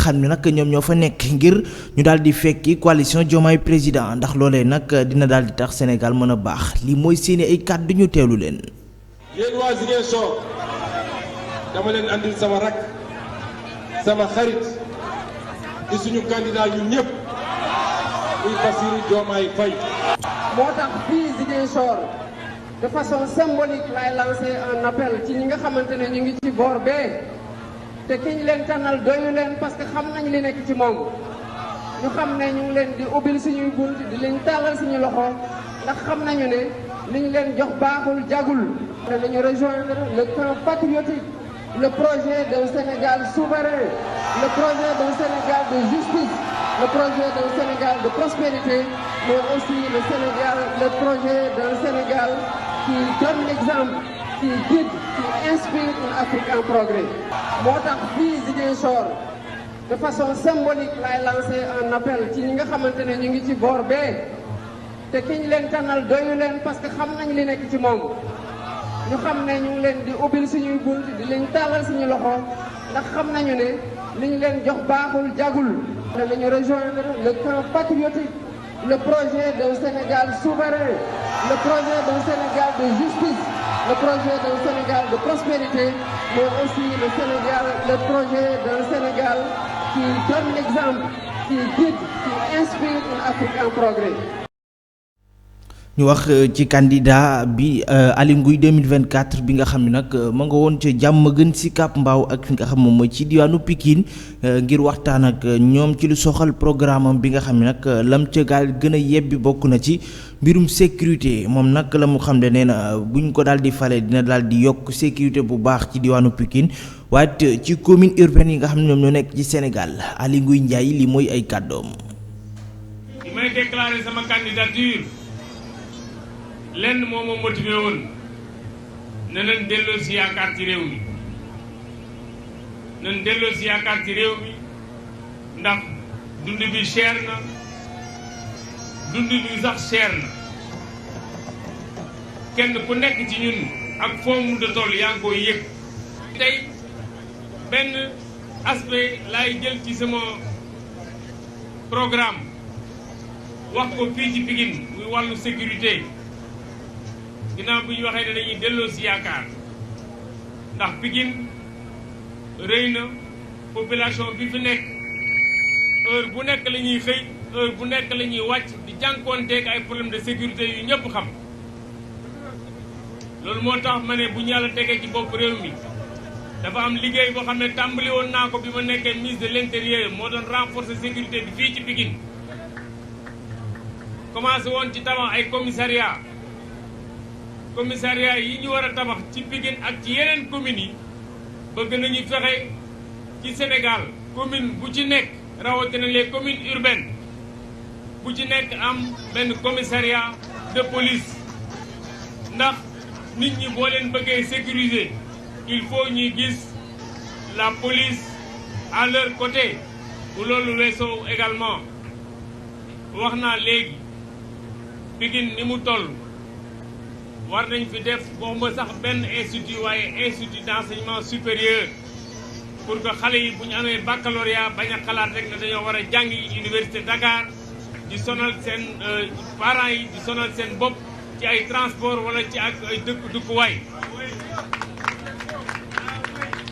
xam ne nag ñoom ñoo fa nekk ngir ñu daal di fekki coalition Diomaye président ndax loolee nag dina daal di tax Sénégal mën a baax lii mooy seeni ay kàddu ñu teelu leen. yéen waa Ziguinchor dama leen andil sama rak sama xarit di suñu candidat ñun ñëpp muy Bassirou Diomaye Faye. moo tax fii Ziguinchor de façon symbolique lay lancer un appel ci ñi nga xamante ne ñu ngi ci boor bee te ki ñu leen tànnal doyu leen parce que xam nañ li nekk ci moom ñu xam ne ñu ngi leen di ubbil suñuy bunt di leen tàllal suñu loxo ndax xam nañu ne li ñu leen jox baaxul jagul. dañu rejoindre le camp patriotique, le projet d'un Sénégal souverain, le projet d'un Sénégal de justice, le projet d'un Sénégal de prospérité, mais aussi le projet d'un Sénégal qui donne l'exemple, qui guide, qui inspire une Afrique en progrès. moo tax fii Ziguinchor de façon symbolique lay lancer un appel ci ñi nga xamante ne ñu ngi ci boor bee te ki ñu leen tànnal doyu leen parce que xam nañ li nekk ci moom ñu xam ne ñu ngi leen di ubbil suñuy bunt di leen tàllal suñu loxo ndax xam nañu ne li ñu leen jox baaxul jagul. dañu rejoindre le camp patriotique, le projet d'un Sénégal souverain, le projet d'un Sénégal de justice, le projet d'un Sénégal de prospérité, mais aussi le projet d'un Sénégal qui donne l'exemple, qui guide, qui inspire une Afrique en progrès. ñu wax ci candidat bi Aly Ngouille 2024 bi nga xam ne nag ma nga woon ca jàmm gën si Cap Mbao ak fi nga xam moom mooy ci diwaanu Pikine ngir waxtaan ak ñoom ci lu soxal programme am bi nga xam ne nag lam ca gaal gën a yebbi bokk na ci mbirum sécurité moom nag la mu xam ne nee na buñ ko daal di fale dina daal di yokk sécurité bu baax ci diwaanu Pikine waaye ci commune urbaine yi nga xam ne ñoom ñoo nekk ci Sénégal Aly Ngouille Ndiaye li mooy ay kàddoom. li may déclarer sama candidature. lenn moo ma motivé woon ne nañ delloo si yaakaar ci réew mi nañ delloo si yaakaar ci réew mi ndax dund bi cher na dund bi sax cher na kenn ku nekk ci ñun ak foo mun de toll yaa ngi koy yëg. tey benn aspect laay jël ci sama programme wax ko fii ci Pikine muy wàllu sécurité. ginnaaw bi ñu waxee ne dañuy delloo si yaakaar ndax Pikine rëy na population bi fi nekk heure bu nekk la ñuy xëy heure bu nekk la ñuy wàcc di jànkoonteeg ay problème de sécurité yu ñëpp xam loolu moo tax ma ne bu ñu yàlla tegee ci bopp réew mi dafa am liggéey boo xam ne tàmbali woon naa ko bi ma nekkee ministre de l'intérieur moo doon renforcer sécurité bi fii ci Pikine commencé woon ci tabax ay commissariat yi ñu war a tabax ci Pikine ak ci yeneen communes yi bëgg nañu fexe ci Sénégal commune bu ci nekk rawatina les communes urbaines bu ci nekk am benn commissariat de police ndax nit ñi boo leen bëggee sécuriser il faut ñuy gis la police à leur côté bu loolu weesoo également wax naa léegi Pikine ni mu toll war nañ fi def waxuma sax benn institut waaye institut d'enseignement supérieur pour que xale yi bu ñu amee baccalauréat bañ a xalaat rek ne dañoo war a jàngi université Dakar di sonal seen parents yi di sonal seen bopp ci ay transport wala ci ak ay dëkkuwaay.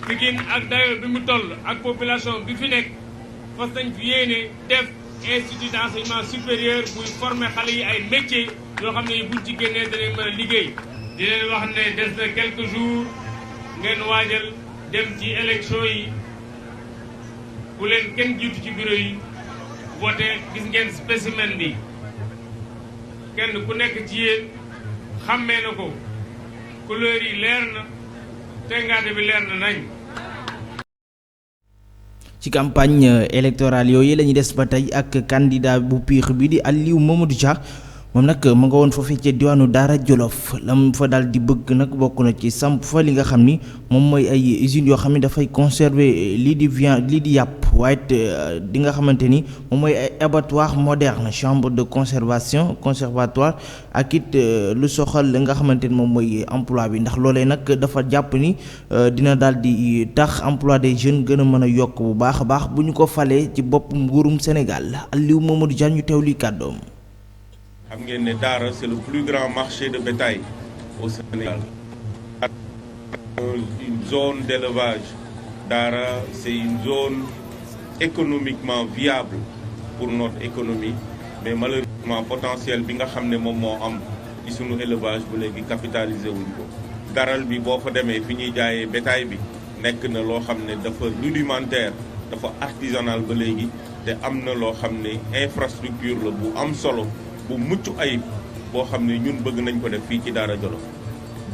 Pikine ak dayo bi mu toll ak population bi fi nekk fas nañ fi yéene def institut d'enseignement supérieur buy former xale yi ay métiers yoo xam ne buñ ci génnee danañ mën a liggéey. di leen wax ne des na quelques jours ngeen waajal dem ci élection yi bu leen kenn jiitu ci bureau yi voté gis ngeen spécimen bi kenn ku nekk ci yéen xàmmee na ko couleur yi leer na tengaate bi leer na nañ. ci campagne électorale yooyu la ñuy des ba tey ak candidat bu piix bi di Aliou Mamadou Dia moom nag ma nga woon foofee ca diwaanu Daara Jolof la mu fa daal di bëgg nag bokk na ci samp fa li nga xam ni moom mooy ay usines yoo xam ne dafay conserver lii di viande lii di yàpp waaye di nga xamante ni moom mooy ay abattoir moderne chambre de conservatoire ak it lu soxal li nga xamante ni moom mooy emploi bi ndax loolee nag dafa jàpp ni dina daal di tax emploi des jeunes gën a mën a yokk bu baax a baax bu ñu ko falee ci bopp nguurum Sénégal Aliou Mamadou Diagne ñu teew li kàddoom. xam ngeen ne Daara c'est le plus grand marché de bétail au Sénégal. Une zone d'élevage. Daara c'est une zone économiquement viable pour notre économie mais malheureusement potentiel bi nga xam ne moom moo am ci sunu élevage bu léegi capitalisé wuñ ko. daral bi boo fa demee fi ñuy jaayee bétail bi nekk na loo xam ne dafa rudimentaire dafa artisanal ba léegi te am na loo xam ne infrastructure la bu am solo. bu mucc ayib boo xam ne ñun bëgg nañ ko def fii ci Daara Jolof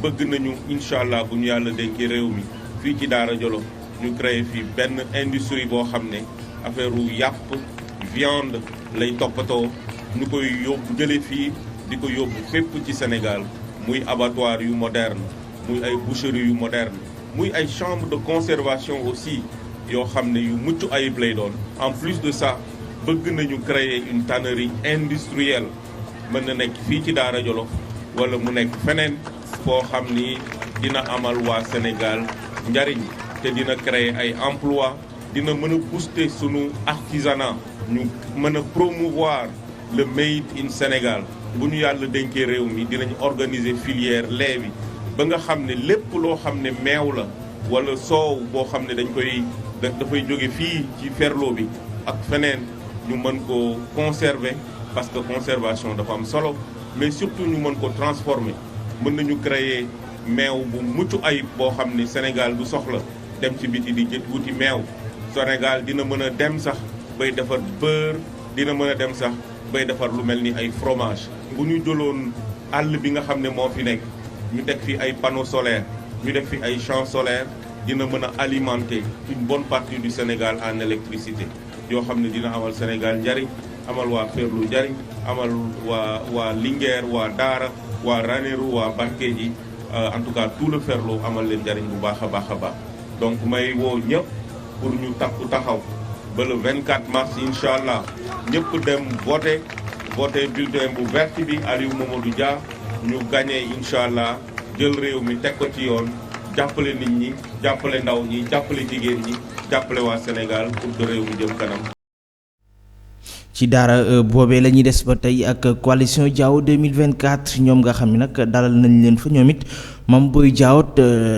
bëgg nañu incha allah bu ñu yàlla dénkee réew mi fii ci Daara Jolof ñu créé fii benn industrie boo xam ne affaire u yàpp viande lay toppatoo ñu koy yóbbu jële fii di ko yóbbu fépp ci Sénégal muy abattoir yu moderne muy ay boucherie yu moderne muy ay chambre de conservation aussi yoo xam ne yu mucc ayib lay doon en plus de ça bëgg nañu créer une tannerie industrielle mën na nekk fii ci Daara Jolof wala mu nekk feneen foo xam ni dina amal waa Sénégal njariñ te dina créer ay emploi dina mën a booster sunu artisanat ñu mën a promouvoir le made in Sénégal bu ñu yàlla dénkee réew mi dinañ organiser filière lait bi ba nga xam ne lépp loo xam ne meew la wala soow boo xam ne dafay jóge fii ci ferlo bi ak feneen ñu mën ko conserver parce que conservation dafa am solo mais surtout ñu mën ko transformer mën nañu créer meew bu mucc ayib boo xam ne Sénégal du soxla dem ci biti di jët wuti meew Sénégal dina mën a dem sax bay defar beurre dina mën a dem sax bay defar lu mel ni ay fromage bu ñu jëloon àll bi nga xam ne moo fi nekk ñu teg fi ay panneaux solaires ñu def fi ay champs solaires dina mën a alimenter une bonne partie du Sénégal en électricité yoo xam ne dina amal Sénégal njariñ amal waa Ferlo njariñ amal waa Linguère waa Daara waa Ranérou waa Barkédji en tout cas tout le Ferlo amal leen njariñ bu baax a baax a baax donc may woo ñëpp pour ñu takku taxaw ba le 24 mars incha allah ñëpp dem voter bulletin bu vert bi Aliou Mamadou Dia ñu gagné incha allah jël réew mi teg ko ci yoon jàppale nit ñi jàppale ndaw ñi jàppale jigéen ñi jàppale waa Sénégal pour que réew mi jëm kanam. ci daara boobee la ñuy des ba tey ak coalition Diao 2024 ñoom nga xam ne nag dalal nañ leen fa ñoom it Mame Boye Diao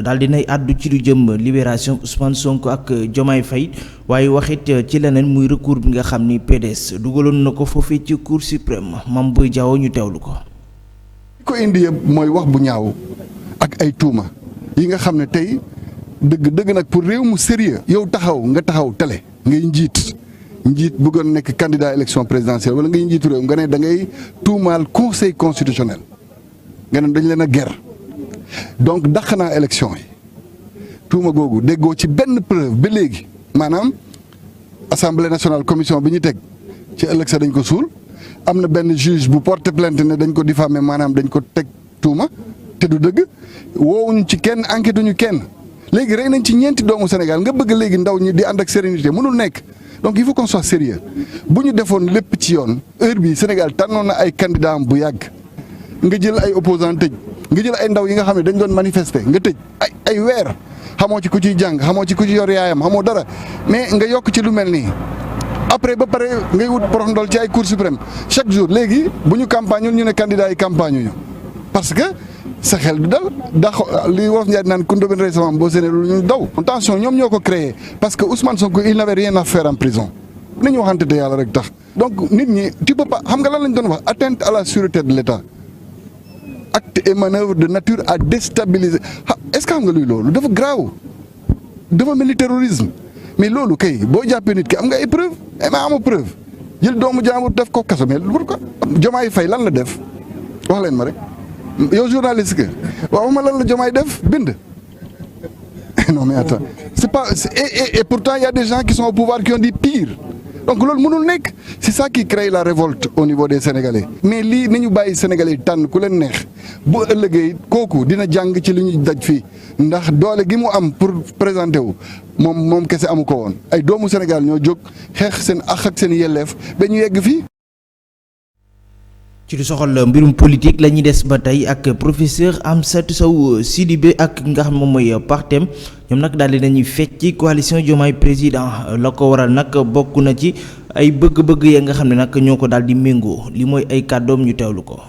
daal dinay àddu ci lu jëm libération Ousmane Sonko ak Diomaye Faye waaye waxit ci leneen muy recours bi nga xam ni PDS dugaloon na ko foofee ci Cour suprême Mame Boye Diao ñu teewlu ko. ko indi yëpp mooy wax bu ñaaw ak ay tuuma yi nga xam ne tey dëgg nag pour réew mu sérieux yow nga taxaw télé ngay njiit bëggoon nekk candidat élection présidentielle wala ngay njiitu réew nga ne da ngay tuumaal conseil constitutionnel nga ne dañ leen a ger donc dàq naa élection yi tuuma googu déggoo ci benn preuve ba léegi maanaam assemblée nationale commission bi ñu teg ci ëllëg sa dañ ko suul am na benn juge bu porté plainte ne dañ ko diffamé maanaam dañ ko teg tuuma te du dëgg woowuñu ci kenn enquête ñu kenn léegi rey nañ ci ñeenti doomu Sénégal nga bëgg léegi ndaw ñi di ànd ak sérénité mënul nekk. donc il faut qu'on soit sérieux bu ñu defoon lépp ci yoon heure bi Sénégal tànnoon na ay candidats bu yàgg nga jël ay opposants tëj nga jël ay ndaw yi nga xam ne dañ doon manifester nga tëj ay weer xamoo ci ku ciy jàng xamoo ci ku ci yor yaayam xamoo dara mais nga yokk ci lu mel nii après ba pare ngay wut porox ndol ci ay Cour suprême chaque jour léegi bu ñu campagne ñu ne candidats yi campagne ñu parce que sa xel du dal li Wolof Njaay naan ku ndóobeen rey sama boo séenee lu ñu daw. attention ñoom ñoo ko créé parce que Ousmane Sonko il n'avait rien à faire en prison nañu waxante te yàlla rek tax. donc nit ñi tu peux pas xam nga lan lañ doon wax atteinte à la sûreté de l'État acte et manœuvre de nature à déstabiliser est-ce que xam nga luy loolu dafa graaw dafa mel ni terrorisme mais loolu kay boo jàppee nit ki am nga ay preuve mais amoo preuve jël doomu jaambur def ko kaso mais pourquoi Diomaye Faye lan la def wax leen ma rek. yow journaliste que waaw ma lan la Diomaye def bind non mais attends c'est pas et pourtant il y a des gens qui sont au pouvoir qui ont dit pire donc loolu mënul nekk. c'est ça qui crée la révolte au niveau des Sénégalais mais lii ni ñu bàyyi Sénégalais tànn ku leen neex bu ëllëgee kooku dina jàng ci li ñu daj fii ndax doole gi mu am pour présenter wu moom kese amu ko woon ay doomu Sénégal ñoo jóg xeex seen àq ak seen yelleef ba ñu yegg fii. ci lu soxal mbirum politique la ñuy des ba tey ak professeur Amsatou Sow Sidibé ak nga xam moom mooy partem ñoom nag daal di nañuy fecc ci coalition Diomaye président la ko waral nag bokk na ci ay bëgg-bëgg ya nga xam ne nag ñoo ko daal di méngoo li mooy ay kàddoom ñu teewlu ko.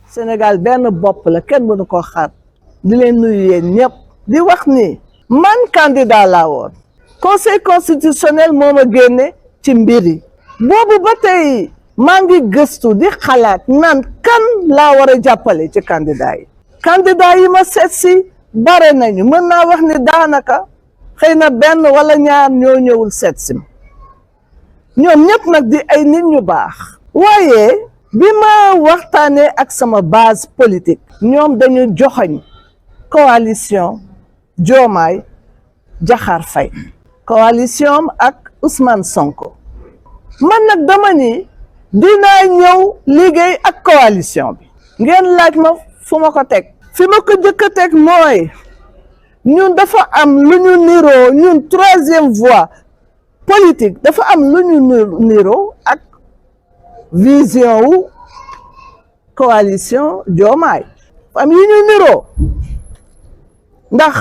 Sénégal benn bopp la kenn mënu ko xaar di leen nuyu yéen ñëpp di wax ni man candidat laa woon conseil constitutionnel moo ma génne ci mbir yi boobu ba tey maa ngi gëstu di xalaat naan kan laa war a jàppale ci candidat yi ma seet si bare nañu mën naa wax ni daanaka xëy na benn wala ñaar ñoo ñëwul seet si ma ñoom ñëpp nag di ay nit ñu baax waaye bi ma waxtaanee ak sama base politique ñoom dañu joxoñ coalition Diomaye Diakhar Faye coalition ak Ousmane Sonko man nag dama ni dinaa ñëw liggéey ak coalition bi ngeen laaj ma fu ma ko teg fi ma ko jëkk a teg mooy ñun dafa am lu ñu niroo ñun troisième voie politique dafa am lu ñu niroo ak vision wu coalition Diomaye am yi ñu niroo ndax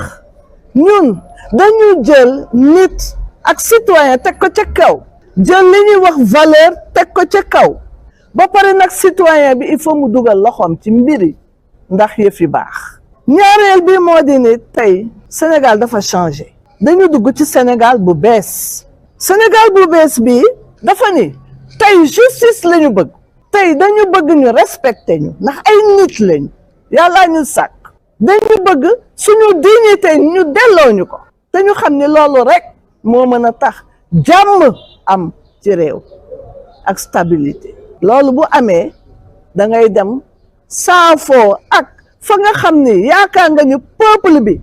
ñun dañu jël nit ak citoyen teg ko ca kaw jël li ñuy wax valeur teg ko ca kaw ba pare nag citoyen bi il faut mu dugal loxoom ci mbiri ndax yëf yi baax ñaareel bi moo di ni tey Sénégal dafa changé dañu dugg ci Sénégal bu bees bi dafa ni tey justice la ñu bëgg tey dañu bëgg ñu respecté ñu ndax ay nit lañu yàlla ñu sàkk dañu bëgg suñu dignité ñu delloo ñu ko te ñu xam ni loolu rek moo mën a tax jàmm am ci réew ak stabilité loolu bu amee da ngay dem saafoo ak fa nga xam ni yaakaar nga ñu peuple bi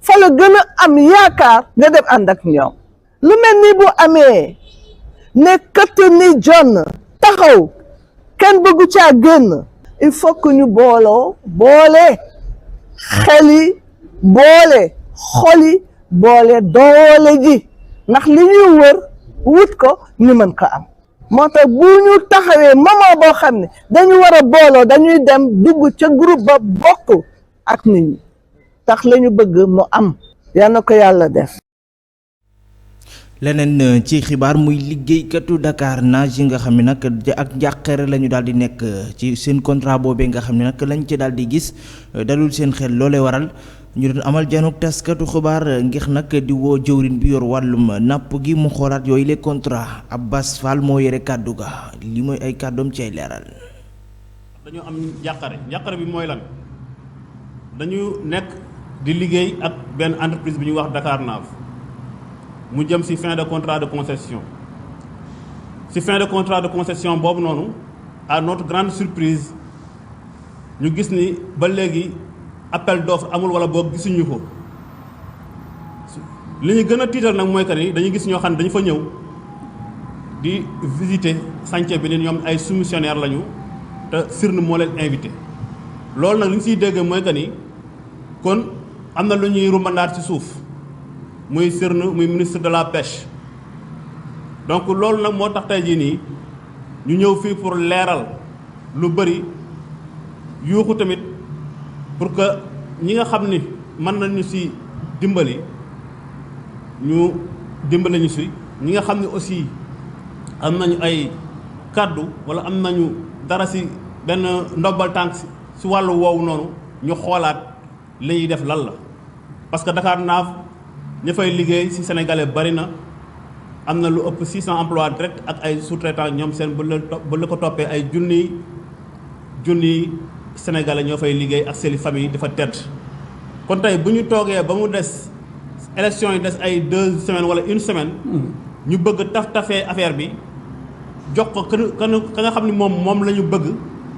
fa la gën a am yaakaar nga dem ànd ak ñoom lu mel ni bu amee ne këtt ni jonn taxaw kenn bëggu caa génn il faut que ñu boole xeli boole xoli boole doole ji ndax li ñuy wër wut ko ñu mën ko am moo tax bu ñu taxawee moment boo xam ne dañu war a booloo dañuy dem dugg ca groupe ba bokk ak nit ñi tax la ñu bëgg mu am yal na ko yàlla def. leneen ci xibaar muy liggéeykatu Dakar Nage yi nga xam ne nag ak njàqare la ñu daal di nekk ci seen contrat boobee nga xam ne nag lañ ci daal di gis dalul seen xel loolee waral ñu doon amal janook taskatu xibaar ngir nag di woo jëwrin bi yor wàllum napp gi mu xoolaat yooyu les contrat Abbas Fall moo yore kàddu ga li mooy ay kàddoom ci ay leeral. dañoo am njàqare bi mooy lan dañu nekk di liggéey ak benn entreprise bi ñuy wax Dakar Nage mu jëm ci fin de contrat de concession ci fin de contrat de concession boobu noonu à notre grande surprise ñu gis ni ba léegi appel d'offre amul wala boog gisuñu ko li ñu gën a tiital nag mooy que ni dañu gis ñoo xam ne dañu fa ñëw di visiter chantier bi ni ñoom ay soumissionnaire lañu te SIRN moo leen invité loolu nag li ñu siy dégg mooy que ni kon am na lu ñuy rumbandaat ci suuf muy SIRN muy ministre de la pêche donc loolu nag moo tax tey jii nii ñu ñëw fii pour leeral lu bëri yuuxu tamit pour que ñi nga xam ni mën nañu ci dimbali ñu dimbali ñu ci ñi nga xam ne aussi am nañu ay kàddu walla am nañu dara ci benn ndobbal tànk ci wàllu woowu noonu ñu xoolaat li ñuy def lan la parce que Dakar Nage ña fay liggéey ci sénégalais bari na am na lu ëpp 600 emplois direct ak ay sous-traitants ñoom seen bu la ko toppee ay junni sénégalais ñoo fay liggéey ak seeni famille dafa tedd kon tey bu ñu toogee ba mu des élection yi des ay 2 semaines wala 1 semaine ñu bëgg tafee affaire bi jox ko ka nga xam ni moom la ñu bëgg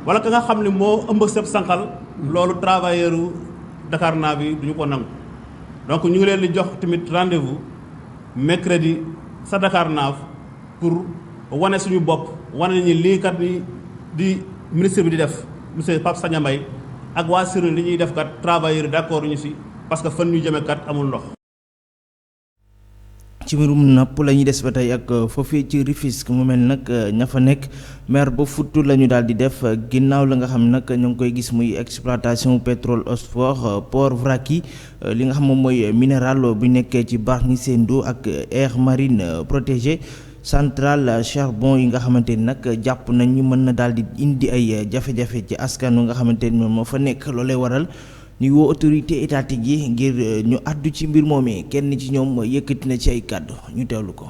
wala ka nga xam ni moo ëmb sëb sànqal loolu travailleur Dakar Nage bi du ñu ko nangu donc ñu ngi leen di jox tamit rendez-vous mercredi sa Dakar Nage pour wane suñu bopp wane ni lii kat di ministre bi di def monsieur Pape Sagna Mbaye ak waa CIRN li ñuy def kat travailleurs d'accord ñu si parce que fan ñu jëmee kat amul ndox. ci mbirum napp la ñuy des ba tey ak foofii ci Rufisque mu mel nag ña fa nekk maire ba futt la ñu daal di def ginnaaw la nga xam nag ñoo ngi koy gis muy exploitation pétrole phosphore port Vracky li nga xam moom mooy minéral bu nekkee ci Bargny Sendou ak aire marine protégée centrale charbon yi nga xamante ni nag jàpp nañ ñu mën na daal di indi ay jafe-jafe ci askan wi nga xamante ni moom moo fa nekk loolee waral. ñuy woo autorité étatique yi ngir ñu àddu ci mbir moomee kenn ci ñoom yëkkati na ci ay kàddu ñu teewlu ko.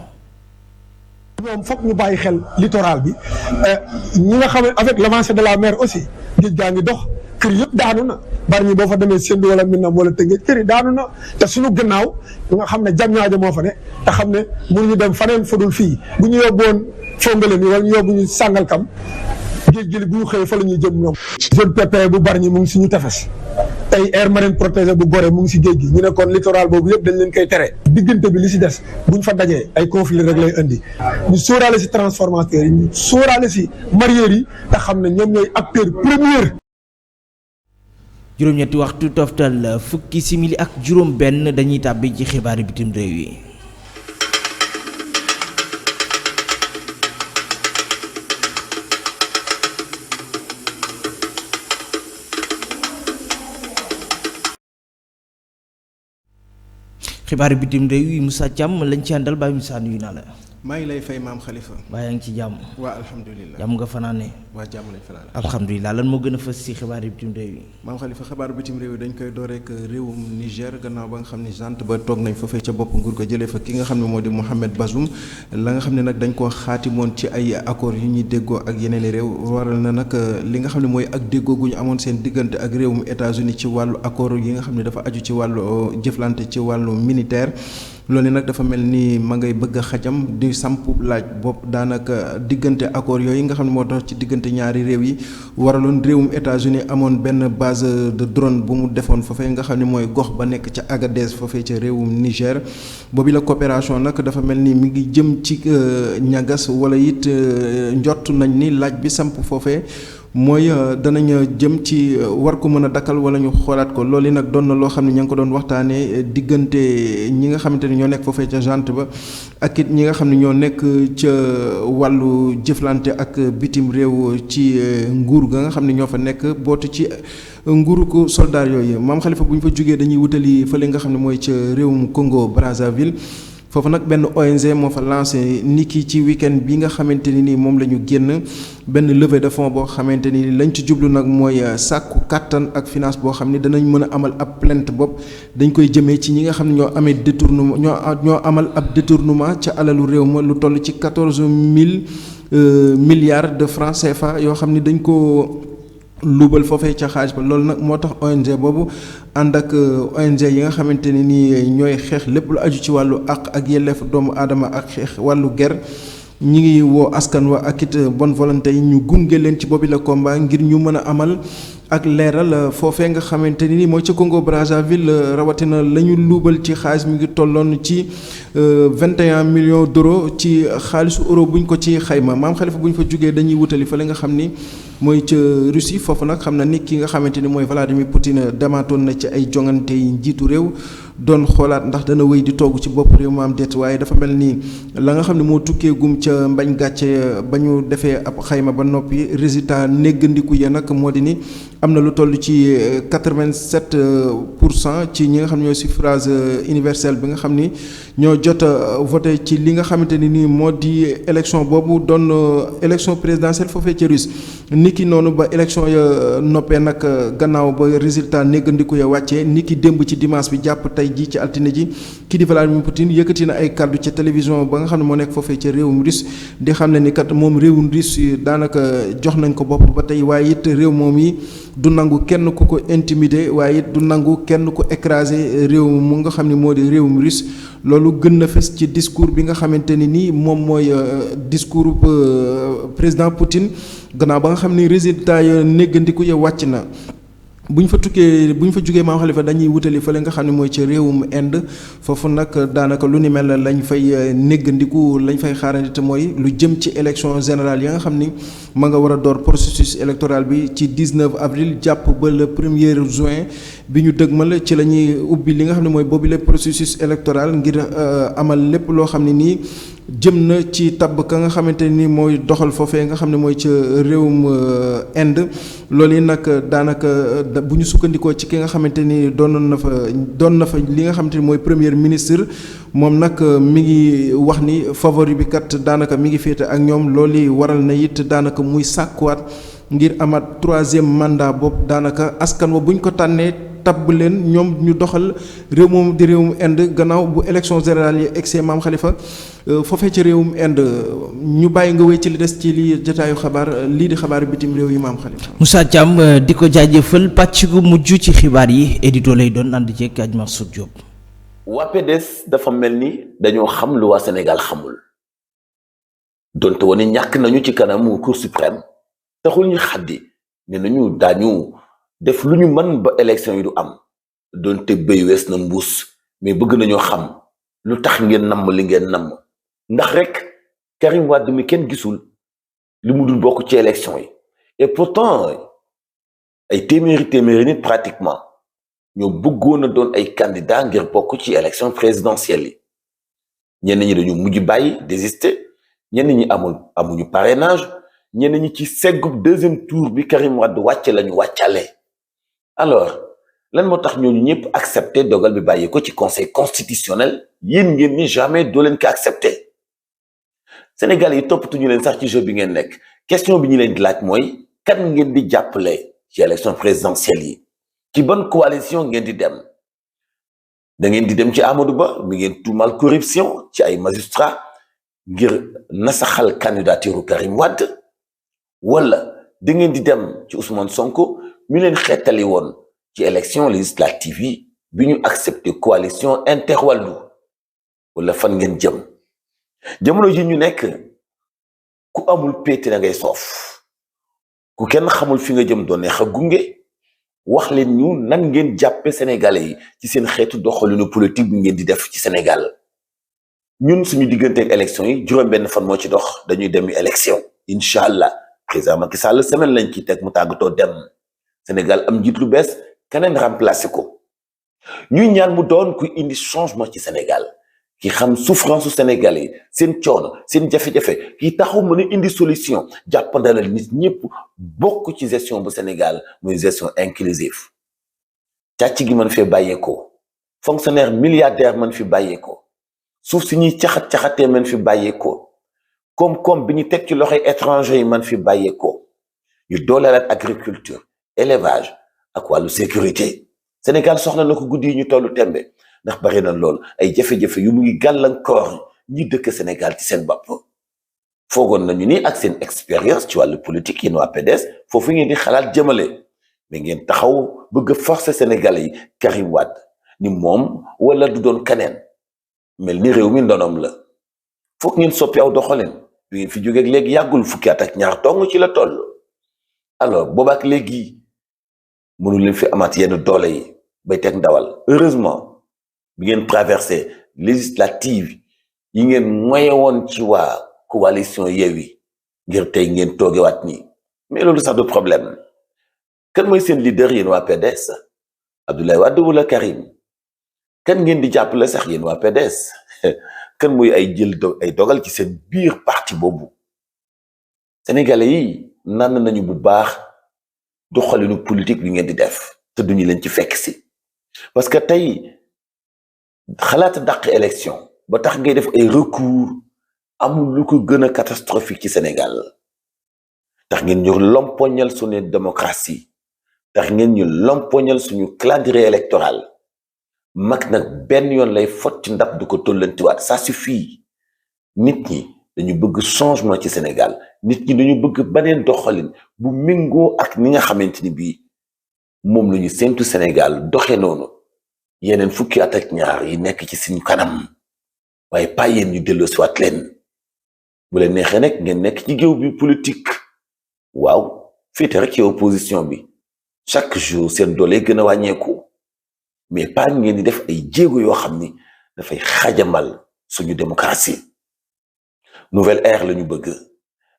ñoom foog ñu bàyyi xel littoral bi ñi nga xam ne avec l'avancée de la mer aussi géej gaa ngi dox kër yëpp daanu na Bargny boo fa demee Sendou wala Minam wala Tëngéej kër yi daanu na te suñu gannaaw nga xam ne Diamniadio moo fa ne te xam ne mënuñu dem faneen fudul fii bu ñu yóbbuwoon Fongolimbi wala ñu yóbbu ñu Sangalkam géej gi bu ñu xëyee fa la ñuy jëm ñoom. zone PP bu Bargny mu ngi suñu tefes tey aire marine protégée bu Gorée mu ngi si géej gi ñu ne kon littoral boobu yëpp dañ leen koy tere diggante bi li si des buñ fa dajee ay conflit rek lay indi ñu sóoraale si transformateurs yi ñu sóoraale si mareyeurs yi te xam ne ñoom ñooy acteur premier. juróom-ñetti waxtu toftal fukki simili ak juróom benn dañuy tàbbi ci xibaari bitim réew yi. xibaari bitim réew yi Moussa Thiam lañ ci àndal Baye Moussa nuyu naa la. maa ngi lay fay maam Khalifa. waaye yaa ngi ci jàmm. waa alhamdulilah jàmm nga fanaane. waa jàmm lañ fanaane. alhamdulilah lan moo gën a fës ci xibaari bitim réew yi. maam Khalifa xibaaru bitim réew yi dañ koy door rek réewum Niger gannaaw ba nga xam ne junte ba toog nañ foofee ca bopp nguur ko jëlee fa ki nga xam ne moo di Mohamed Bazoum la nga xam ne nag dañ koo xaatimoon ci ay accords yu ñuy déggoo ak yeneen i réew waral na nag li nga xam ne mooy ak déggoo gu ñu amoon seen diggante ak réewum États-Unis ci wàllu accord yi nga xam ne dafa aju ci wàllu jëflante ci wàllu militaire. loolu nag dafa mel ni ma ngay bëgg a xajam di samp laaj bopp daanaka diggante accord yooyu nga xam ne moo tax ci diggante ñaari réew yi waraloon réewum États-Unis amoon benn base de drone bu mu defoon foofee nga xam ne mooy gox ba nekk ca Agadez foofee ca réewum Niger boobu la coopération nag dafa mel ni mi ngi jëm ci ñagas wala it njott nañ ni laaj bi samp foofee mooy danañ jëm ci war ko mën a dakkal wala ñu xoolaat ko loolu nag doon na loo xam ne ña ngi ko doon waxtaanee diggante ñi nga xamante ni ñoo nekk foofee ca junte ba ak it ñi nga xam ne ñoo nekk ca wàllu jëflante ak bitim réew ci nguur ga nga xam ne ñoo fa nekk bootu ci nguuru ko soldat yooyu maam Khalifa bu ñu fa jógee dañuy wutali fële nga xam ne mooy ca réewum Congo Brazzaville. foofu nag benn ONG moo fa lancé niki ci week-end bi nga xamante ni nii moom la ñu génn benn levée de fonds boo xamante ni lañ ci jublu nag mooy sàkku kàttan ak finance boo xam ni danañ mën a amal ab plainte bopp dañ koy jëmee ci ñi nga xam ne ñoo amee détournement ñoo amal ab détournement ca alalu réew ma lu toll ci 14 000 milliards de francs CFA yoo xam ni dañ ko luubal foofee ca xaaj ba loolu nag moo tax ONG boobu ànd ak ONG yi nga xamante ne nii ñooy xeex lépp lu aju ci wàllu àq ak yelleef doomu aadama ak xeex wàllu ger ñi ngi woo askan wa ak it bonne volonté yi ñu gunge leen ci boobi la combat ngir ñu mën a amal ak leeral foofee nga xamante ni mooy ca Congo Brazzaville rawatina la ñu luubal ci xaalis mi ngi tolloon ci 21 millions d'euros ci xaalisu euro buñ ko ci xayma maam Khalifa bu ñu fa jógee dañuy wutali fa la nga xam ni mooy ca Russie foofu nag xam na ni ki nga xamante ni mooy Vladimir Poutine demaatoon na ci ay jongante yi njiitu réew doon xoolaat ndax dana wéy di togg ci bopp réew maam déet waaye dafa mel ni la nga xam ne moo tukkee gum ca mbañ gàcce ba ñu defee ab xayma ba noppi résultat néggandiku ya nag moo di ni am na lu toll ci 87% ci ñi nga xam ne ñooy suffrage universel bi nga xam ni ñoo jot a voté ci li nga xamante ni nii moo di élection boobu doon élection présidentielle foofee ca Russe niki noonu ba élection ya noppee nag gannaaw ba résultat néggandiku ya wàccee niki démb ci dimanche bi jàpp tey ji ci altine ji kii di Vladimir Poutine yëkkati na ay kàddu ci télévision ba nga xam ne moo nekk foofee ca réewum Russe di xam ne ni kat moom réewum Russe daanaka jox nañ ko bopp ba tey waaye it réew moom yi du nangu kenn ku ko intimider waaye it du nangu kenn ku écraser réew mu nga xam ne moo di réewum Russe loolu gën na fes ci discours bi nga xamante ni nii moom mooy discours président Poutine gannaaw ba nga xam ni résultat ya néggandiku ya wàcc na bu ñu fa jugee maam Khalifa dañuy wutali fële nga xam ne mooy ci réewum Inde foofu nag daanaka lu ni mel lañ fay néggandiku lañ fay xaarandi te mooy lu jëm ci élection générale ya nga xam ni ma nga war a door processus électoral bi ci 19 avril jàpp ba le 1er juin bi ñu dëgmal ci la ñuy ubbi li nga xam ne mooy boobu le processus électoral ngir amal lépp loo xam ne nii jëm na ci tabb ka nga xamante ni mooy doxal foofee nga xam ne mooy ca réewum Inde loolu yi nag daanaka bu ñu sukkandikoo ci ki nga xamante ni doon na fa li nga xamante ni mooy premier ministre moom nag mi ngi wax ni favori bi kat daanaka mi ngi féete ak ñoom loolu yi waral na it daanaka muy sàkkuwaat ngir amaat 3e mandat boobu daanaka askan wa buñ ko tànnee tabb leen ñoom ñu doxal réew moom di réewum Inde gannaaw bu élection générale yi egsee maam Khalifa foofee ci réewum Inde ñu bàyyi nga wéy ci li des ci lii jotaayu xabaar lii di xabaar bitim réew yi maam Khalifa. Moussa Thiam di ko jaajëfal pàcc gu mujj ci xibaar yi édito lay doon ànd ceeg Aj Mansour Diop. waa PDS dafa mel ni dañoo xam lu waa Sénégal xamul donte woon ñàkk nañu ci kanamu Cour suprême taxul ñu xaddi ne nañu daañu def lu ñu mën ba élection yi du am donte béy wees na mbuus mais bëgg nañoo xam lu tax ngeen namm li ngeen namm ndax rek Karim Wade mi kenn gisul li mu dul bokk ci élection yi et pourtant ay téeméeri nit pratiquement ñoo bëggoon a doon ay candidat ngir bokk ci élection présidentielle yi ñenn ñi dañu mujj bàyyi désister ñenn ñi amuñu parrainage ñenn ñi ci seggub 2e tour bi Karim Wade wàcce lañu wàccalee alors lan moo tax ñooñu ñëpp accepté dogal bi bàyyi ko ci conseil constitutionnel yéen ngeen ni jamais doo leen ko accepté Sénégal yi toppatuñu leen sax ci jeu bi ngeen nekk question bi ñu leen di laaj mooy kan ngeen di jàppale ci élection présidentielle yi ci ban coalition ngeen di dem da ngeen di dem ci Amadou Ba mi ngeen tuumal corruption ci ay magistrat ngir nasaxal candidature Karim Wade wala da ngeen di dem ci Ousmane Sonko mi leen xeetali woon ci élection législative yi bi ñu accepté coalition interwàllu wala fan ngeen jëm jamono ji ñu nekk ku amul péete na ngay soof ku kenn xamul fi nga jëm doon neex a gunge wax leen ñu nan ngeen jàppe sénégalais yi ci seen xeetu doxalinu politique bi ngeen di def ci Sénégal ñun suñu digganteeg élection yi juróom-benn fan moo ci dox dañuy dem élection incha allah président Macky Sall semaine lañ ciy teg mu tàggatoo dem Sénégal am njiit lu bees keneen remplacé ko ñuy ñaan mu doon kuy indi changement ci Sénégal ki xam souffrance su Sénégal yi seen coono seen jafe-jafe ki taxaw mën a indi solution jàppandalal nit ñëpp bokk ci gestion bu Sénégal muy gestion inclusive càcc gi mën fee bàyyeekoo fonctionnaire milliardaire mën fi bàyyeekoo suuf si ñuy caxat-caxatee mën fi bàyyeekoo koom-koom bi ñu teg ci loxoy étranger yi mën fi bàyyeekoo ñu dooleel agriculture élevage ak wàllu sécurité Sénégal soxla na ko guddi yi ñu tollu tembe ndax bari na lool ay jafe-jafe yu mu ngi gàllankoor ñi dëkk Sénégal ci seen bopp foogoon nañu ni ak seen expérience ci wàllu politique yéen waa PDS foofu ngeen di xalaat jëmale mais ngeen taxaw bëgg a forcer Sénégalais yi Karim Wade ni moom wala du doon kaneen mel ni réew mi ndonom la foog ngeen soppi aw doxalin bi ngeen fi jógeeg léegi yàggul fukki at ak ñaar dong ci la toll alors boobaak léegi mënu leen fi amaat yenn doole yi bay teg ndawal heureusement bi ngeen traversé législative yi ngeen moye woon ci waa coalition Yewwi ngir tey ngeen toogewaat nii mais loolu sax du problème kan mooy seen leader yéen waa PDS Abdoulaye Wade wala Karim kan ngeen di jàppale sax yéen waa PDS kan mooy ay jël ay dogal ci seen biir parti boobu sénégalais yi naan nañu bu baax doxalinu politique bi ngeen di def te duñu leen ci fekk si parce que tey xalaat dàq élection ba tax ngay def ay recours amul lu ko gën a catastrophique ci Sénégal tax ngeen ñu lompoñal suñu démocratie tax ngeen ñu lompoñal suñu calendrier électoral mag nag benn yoon lay fot ci ndab du ko tollantiwaat ça suffit nit ñi dañu bëgg changement ci Sénégal nit ñi dañu bëgg beneen doxalin bu méngoo ak ni nga xamante ni bii moom la ñu séntu Sénégal doxe noonu yeneen fukki at ak ñaar yi nekk ci suñu kanam waaye pas yéen ñu delloo si waat leen bu leen neexee nag ngeen nekk ci géew bi politique waaw féete rek ci opposition bi chaque jour seen doole gën a wàññeeku mais pas ngeen di def ay jéego yoo xam ni dafay xajamal suñu démocratie nouvelle ère la ñu bëgg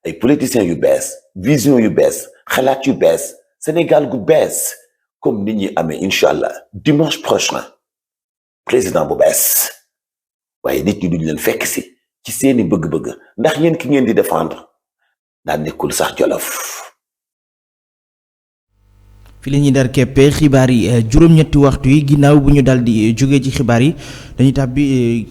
ay politiciens yu bees vision yu bees xalaat yu bees Sénégal gu bees comme nit ñi amee incha allah dimanche prochain président bu bees waaye nit ñi duñ leen fekk si ci seeni bëgg-bëgg ndax yéen ki ngeen di défendre daa nekkul sax Jolof. fi la ñuy dar keppe xibaar yi juróom-ñetti waxtu yi ginnaaw bu ñu dal di jógee ci xibaar yi dañuy tàbbi